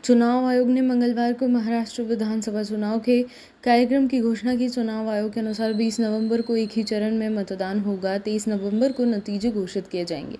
चुनाव आयोग ने मंगलवार को महाराष्ट्र विधानसभा चुनाव के कार्यक्रम की घोषणा की। चुनाव आयोग के अनुसार 20 नवंबर को एक ही चरण में मतदान होगा। 23 नवंबर को नतीजे घोषित किए जाएंगे।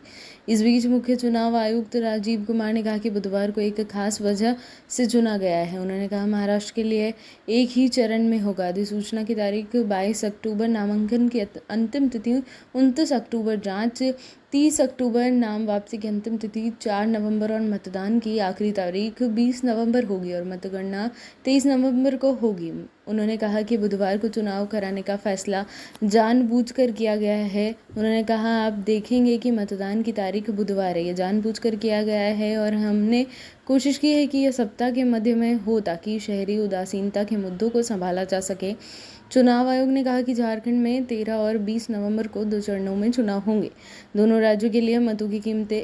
इस बीच मुख्य चुनाव आयुक्त राजीव कुमार ने कहा कि बुधवार को एक खास वजह से चुना गया है। उन्होंने कहा, महाराष्ट्र के लिए एक ही चरण में होगा। अधिसूचना की तारीख 22 अक्टूबर, नामांकन की अंतिम तिथि 29 अक्टूबर, जांच 30 अक्टूबर, नाम वापसी की अंतिम तिथि 4 नवंबर और मतदान की आखिरी तारीख 20 नवंबर होगी और मतगणना 23 नवंबर को होगी। उन्होंने कहा कि बुधवार को चुनाव कराने का फैसला जानबूझकर किया गया है। उन्होंने कहा, आप देखेंगे कि मतदान की तारीख बुधवार है। ये जानबूझकर किया गया है और हमने कोशिश की है कि यह सप्ताह के मध्य में हो ताकि शहरी उदासीनता के मुद्दों को संभाला जा सके। चुनाव आयोग ने कहा कि झारखंड में 13 और 20 नवंबर को 2 चरणों में चुनाव होंगे। दोनों राज्यों के लिए मतों की कीमतें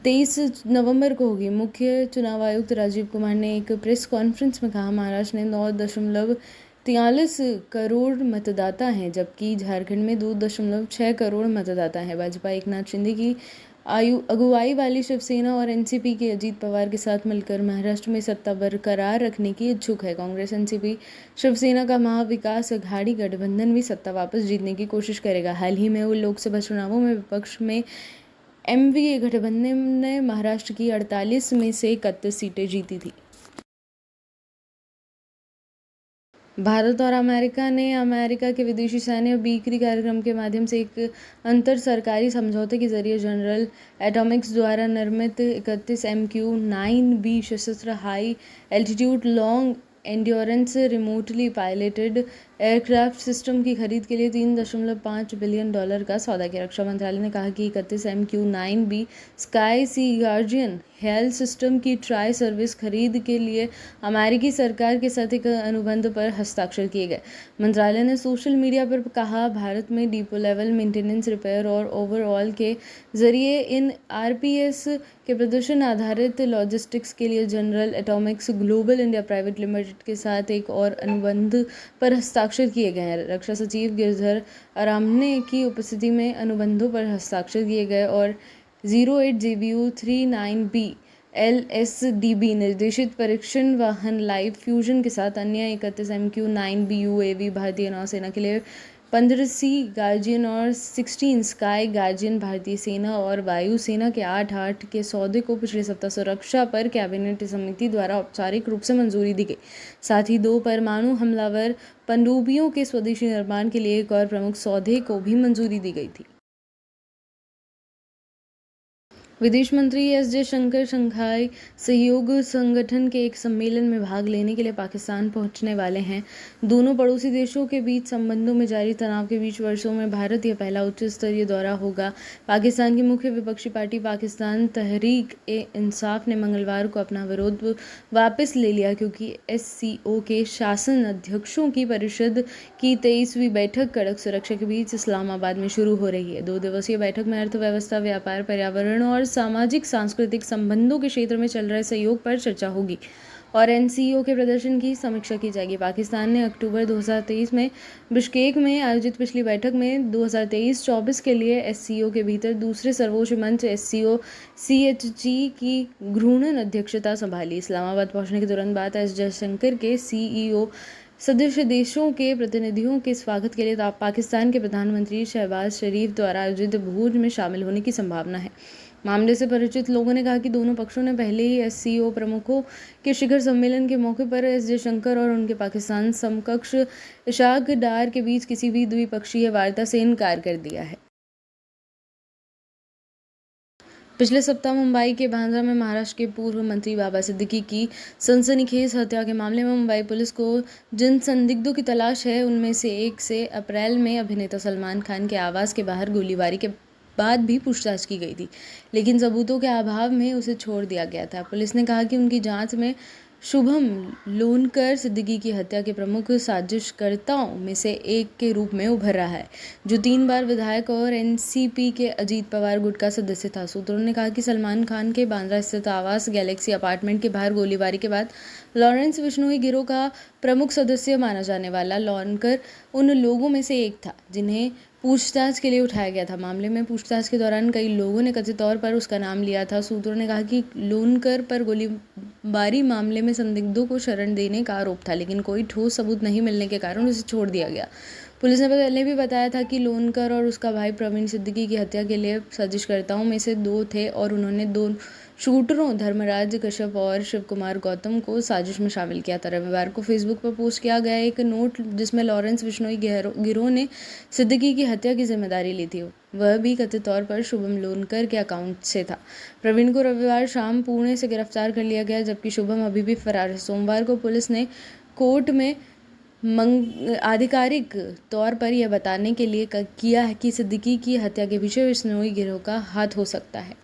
23 नवंबर को होगी। मुख्य चुनाव आयुक्त राजीव कुमार ने एक प्रेस कॉन्फ्रेंस में कहा, महाराष्ट्र में 9.43 करोड़ मतदाता हैं, जबकि झारखंड में 2.6 करोड़ मतदाता हैं। भाजपा एकनाथ शिंदे की अगुवाई वाली शिवसेना और एनसीपी के अजीत पवार के साथ मिलकर महाराष्ट्र में सत्ता बरकरार रखने की इच्छुक है। कांग्रेस, एनसीपी, शिवसेना का महाविकास अघाड़ी गठबंधन भी सत्ता वापस जीतने की कोशिश करेगा। हाल ही में हुए लोकसभा चुनावों में विपक्ष में एमवीए गठबंधन ने महाराष्ट्र की 48 में से 31 सीटें जीती थी। भारत और अमेरिका ने अमेरिका के विदेशी सैन्य बिक्री कार्यक्रम के माध्यम से एक अंतर सरकारी समझौते के जरिए जनरल एटॉमिक्स द्वारा निर्मित 31 MQ-9B सशस्त्र high altitude long endurance remotely piloted aircraft system की खरीद के लिए $3.5 बिलियन का सौदा किया। रक्षा मंत्रालय ने कहा कि 31 MQ-9B स्काई सी गार्जियन हेल सिस्टम की ट्राई सर्विस खरीद के लिए अमेरिकी सरकार के साथ एक अनुबंध पर हस्ताक्षर किए गए। मंत्रालय ने सोशल मीडिया पर कहा, भारत में डिपो लेवल मेंटेनेंस, रिपेयर और ओवरऑल के जरिए इन आरपीएस के प्रदर्शन आधारित लॉजिस्टिक्स के लिए general Atomics global India private limited के साथ एक और अनुबंध पर हस्ताक्षर किए गए हैं। रक्षा सचिव गिरधर अरामने की उपस्थिति में अनुबंधों पर हस्ताक्षर किए गए और 08JBU-39B LSDB निर्देशित परीक्षण वाहन लाइव फ्यूजन के साथ अन्य 31 MQ-9B UAV भारतीय नौसेना के लिए 15C गार्जियन और 16 स्काई गार्जियन भारतीय सेना और वायुसेना के 8 के सौदे को पिछले सप्ताह सुरक्षा पर कैबिनेट समिति द्वारा औपचारिक रूप से मंजूरी दी गई। साथ ही 2 परमाणु हमलावर पनडुब्बियों के स्वदेशी निर्माण के लिए एक और प्रमुख सौदे को भी मंजूरी दी गई थी। विदेश मंत्री एस जयशंकर शंघाई सहयोग संगठन के एक सम्मेलन में भाग लेने के लिए पाकिस्तान पहुंचने वाले हैं। दोनों पड़ोसी देशों के बीच संबंधों में जारी तनाव के बीच वर्षों में भारत यह पहला उच्च स्तरीय दौरा होगा। पाकिस्तान की मुख्य विपक्षी पार्टी पाकिस्तान तहरीक-ए-इंसाफ ने मंगलवार को अपना विरोध वापस ले लिया क्योंकि एससीओ के शासन अध्यक्षों की परिषद की 23वीं बैठक कड़क सुरक्षा के बीच इस्लामाबाद में शुरू हो रही है। 2 दिवसीय बैठक में अर्थव्यवस्था, व्यापार, पर्यावरण और सामाजिक सांस्कृतिक संबंधों के क्षेत्र में चल रहे सहयोग पर चर्चा होगी और एनसीओ के प्रदर्शन की समीक्षा की जाएगी। पाकिस्तान ने अक्टूबर 2023 में बिश्केक में आयोजित पिछली बैठक में 2023-24 के लिए एससीओ के भीतर दूसरे सर्वोच्च मंच एससीओ सीएचजी की घूर्णन अध्यक्षता संभाली। इस्लामाबाद पहुंचने के तुरंत बाद एस जयशंकर के सीईओ सदस्य देशों के प्रतिनिधियों के स्वागत के लिए पाकिस्तान के प्रधानमंत्री शहबाज शरीफ द्वारा आयोजित भोज में शामिल होने की संभावना है। मामले से परिचित लोगों ने कहा कि दोनों पक्षों ने पहले ही एससीओ प्रमुखों के शिखर सम्मेलन के मौके पर एस जयशंकर और उनके पाकिस्तान समकक्ष इशाक डार के बीच किसी भी द्विपक्षीय वार्ता से इनकार कर दिया है। पिछले सप्ताह मुंबई के बांद्रा में महाराष्ट्र के पूर्व मंत्री बाबा सिद्दीकी की सनसनीखेज हत्या के मामले में मुंबई पुलिस को जिन संदिग्धों की तलाश है उनमें से एक से अप्रैल में अभिनेता सलमान खान के आवास के बाहर गोलीबारी के बाद भी पूछताछ की गई थी, लेकिन सबूतों के अभाव में उसे छोड़ दिया गया था। पुलिस ने कहा कि उनकी जांच में शुभम लोनकर सिद्दीकी की हत्या के प्रमुख साजिशकर्ताओं में से एक के रूप में उभर रहा है, जो 3 बार विधायक और एनसीपी के अजीत पवार गुट का सदस्य था। सूत्रों ने कहा कि सलमान खान के बांद्रा स्थित आवास गैलेक्सी अपार्टमेंट के बाहर गोलीबारी के बाद लॉरेंस बिश्नोई गिरोह का प्रमुख सदस्य माना जाने वाला लोनकर उन लोगों में से एक था जिन्हें पूछताछ के लिए उठाया गया था। मामले में पूछताछ के दौरान कई लोगों ने कथित तौर पर उसका नाम लिया था। सूत्रों ने कहा कि लोनकर पर गोलीबारी मामले में संदिग्धों को शरण देने का आरोप था, लेकिन कोई ठोस सबूत नहीं मिलने के कारण उसे छोड़ दिया गया। पुलिस ने पहले भी बताया था कि लोनकर और उसका भाई प्रवीण सिद्दीकी की हत्या के लिए साजिशकर्ताओं में से 2 थे और उन्होंने 2 शूटरों धर्मराज कश्यप और शिवकुमार गौतम को साजिश में शामिल किया था। रविवार को फेसबुक पर पोस्ट किया गया एक नोट जिसमें लॉरेंस बिश्नोई गिरोह ने सिद्दीकी की हत्या की जिम्मेदारी ली थी, वह भी कथित तौर पर शुभम लोनकर के अकाउंट से था। प्रवीण को रविवार शाम पुणे से गिरफ्तार कर लिया गया, जबकि शुभम अभी भी फरार है। सोमवार को पुलिस ने कोर्ट में आधिकारिक तौर पर यह बताने के लिए किया है कि सिद्दीकी की हत्या के पीछे बिश्नोई गिरोह का हाथ हो सकता है।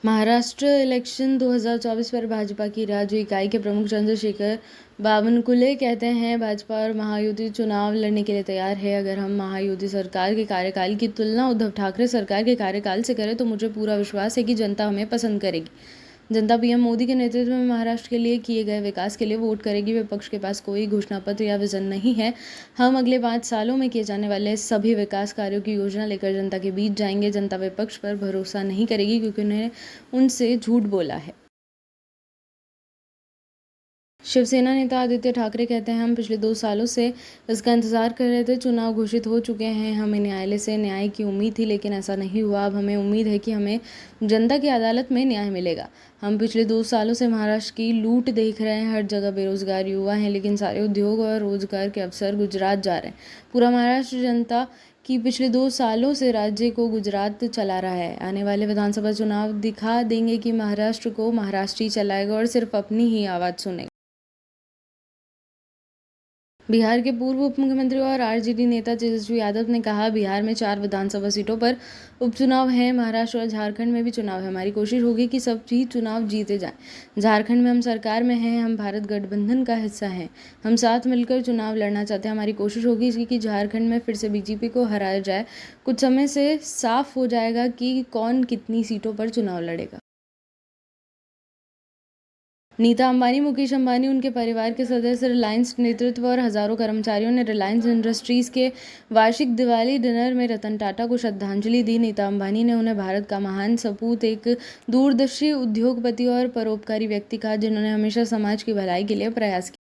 महाराष्ट्र इलेक्शन 2024 पर भाजपा की राज्य इकाई के प्रमुख चंद्रशेखर बावनकुले कहते हैं, भाजपा और महायुति चुनाव लड़ने के लिए तैयार है। अगर हम महायुति सरकार के कार्यकाल की तुलना उद्धव ठाकरे सरकार के कार्यकाल से करें तो मुझे पूरा विश्वास है कि जनता हमें पसंद करेगी। जनता पीएम मोदी के नेतृत्व में महाराष्ट्र के लिए किए गए विकास के लिए वोट करेगी। विपक्ष के पास कोई घोषणा पत्र या विजन नहीं है। हम अगले 5 सालों में किए जाने वाले सभी विकास कार्यों की योजना लेकर जनता के बीच जाएंगे। जनता विपक्ष पर भरोसा नहीं करेगी क्योंकि उन्हें उनसे झूठ बोला है। शिवसेना नेता आदित्य ठाकरे कहते हैं, हम पिछले 2 सालों से इसका इंतजार कर रहे थे। चुनाव घोषित हो चुके हैं। हमें न्यायालय से न्याय की उम्मीद थी, लेकिन ऐसा नहीं हुआ। अब हमें उम्मीद है कि हमें जनता की अदालत में न्याय मिलेगा। हम पिछले 2 सालों से महाराष्ट्र की लूट देख रहे हैं। हर जगह बेरोजगार युवा हैं, लेकिन सारे उद्योग और रोजगार के अवसर गुजरात जा रहे हैं। पूरा महाराष्ट्र जनता कि पिछले 2 सालों से राज्य को गुजरात चला रहा है। आने वाले विधानसभा चुनाव दिखा देंगे कि महाराष्ट्र को महाराष्ट्र ही चलाएगा और सिर्फ अपनी ही आवाज़ सुनेगा। बिहार के पूर्व उप मुख्यमंत्री और आरजेडी नेता तेजस्वी यादव ने कहा, बिहार में 4 विधानसभा सीटों पर उपचुनाव हैं। महाराष्ट्र और झारखंड में भी चुनाव है। हमारी कोशिश होगी कि सब ही चुनाव जीते जाएं। झारखंड में हम सरकार में हैं, हम भारत गठबंधन का हिस्सा हैं, हम साथ मिलकर चुनाव लड़ना चाहते हैं। हमारी कोशिश होगी कि झारखंड में फिर से बीजेपी को हराया जाए। कुछ समय से साफ हो जाएगा कि कौन कितनी सीटों पर चुनाव लड़ेगा। नीता अंबानी, मुकेश अंबानी, उनके परिवार के सदस्य, रिलायंस नेतृत्व और हजारों कर्मचारियों ने रिलायंस इंडस्ट्रीज के वार्षिक दिवाली डिनर में रतन टाटा को श्रद्धांजलि दी। नीता अंबानी ने उन्हें भारत का महान सपूत, एक दूरदर्शी उद्योगपति और परोपकारी व्यक्ति कहा, जिन्होंने हमेशा समाज की भलाई के लिए प्रयास किया।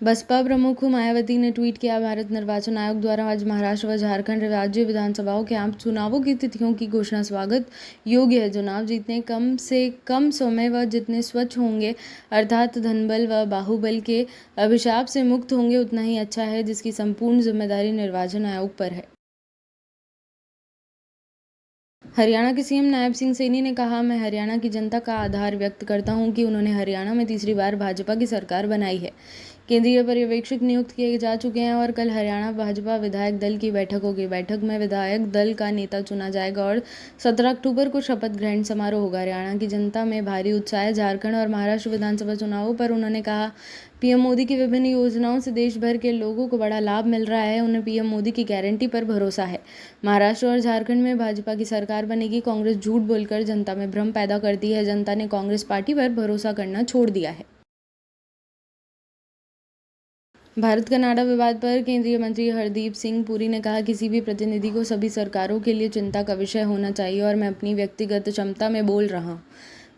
बसपा प्रमुख मायावती ने ट्वीट किया, भारत निर्वाचन आयोग द्वारा आज महाराष्ट्र व झारखंड राज्य विधानसभाओं के आम चुनावों की तिथियों की घोषणा स्वागत योग्य है। चुनाव जीतने कम से कम समय व जितने स्वच्छ होंगे, अर्थात धनबल व बाहुबल के अभिशाप से मुक्त होंगे, उतना ही अच्छा है, जिसकी संपूर्ण जिम्मेदारी निर्वाचन आयोग पर है। हरियाणा के सीएम नायब सिंह सैनी ने कहा, मैं हरियाणा की जनता का आभार व्यक्त करता हूं कि उन्होंने हरियाणा में तीसरी बार भाजपा की सरकार बनाई है। केंद्रीय पर्यवेक्षक नियुक्त किए जा चुके हैं और कल हरियाणा भाजपा विधायक दल की बैठक होगी। बैठक में विधायक दल का नेता चुना जाएगा और 17 अक्टूबर को शपथ ग्रहण समारोह होगा। हरियाणा की जनता में भारी उत्साह है। झारखंड और महाराष्ट्र विधानसभा चुनावों पर उन्होंने कहा, पीएम मोदी की विभिन्न योजनाओं से देश भर के लोगों को बड़ा लाभ मिल रहा है। उन्हें पीएम मोदी की गारंटी पर भरोसा है। महाराष्ट्र और झारखंड में भाजपा की सरकार बनेगी। कांग्रेस झूठ बोलकर जनता में भ्रम पैदा करती है। जनता ने कांग्रेस पार्टी पर भरोसा करना छोड़ दिया है। भारत कनाडा विवाद पर केंद्रीय मंत्री हरदीप सिंह पुरी ने कहा, किसी भी प्रतिनिधि को सभी सरकारों के लिए चिंता का विषय होना चाहिए और मैं अपनी व्यक्तिगत क्षमता में बोल रहा हूं।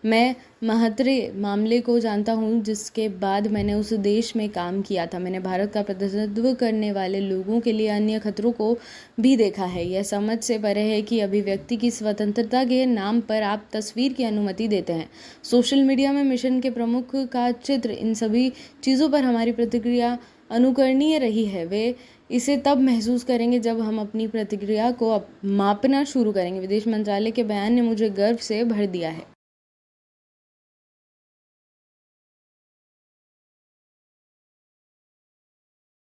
मैं महत्रे मामले को जानता हूं, जिसके बाद मैंने उस देश में काम किया था। मैंने भारत का प्रतिनिधित्व करने वाले लोगों के लिए अन्य खतरों को भी देखा है। यह समझ से परे है कि अभिव्यक्ति की स्वतंत्रता के नाम पर आप तस्वीर की अनुमति देते हैं। सोशल मीडिया में मिशन के प्रमुख का चित्र, इन सभी चीज़ों पर हमारी प्रतिक्रिया अनुकरणीय रही है। वे इसे तब महसूस करेंगे जब हम अपनी प्रतिक्रिया को मापना शुरू करेंगे। विदेश मंत्रालय के बयान ने मुझे गर्व से भर दिया है।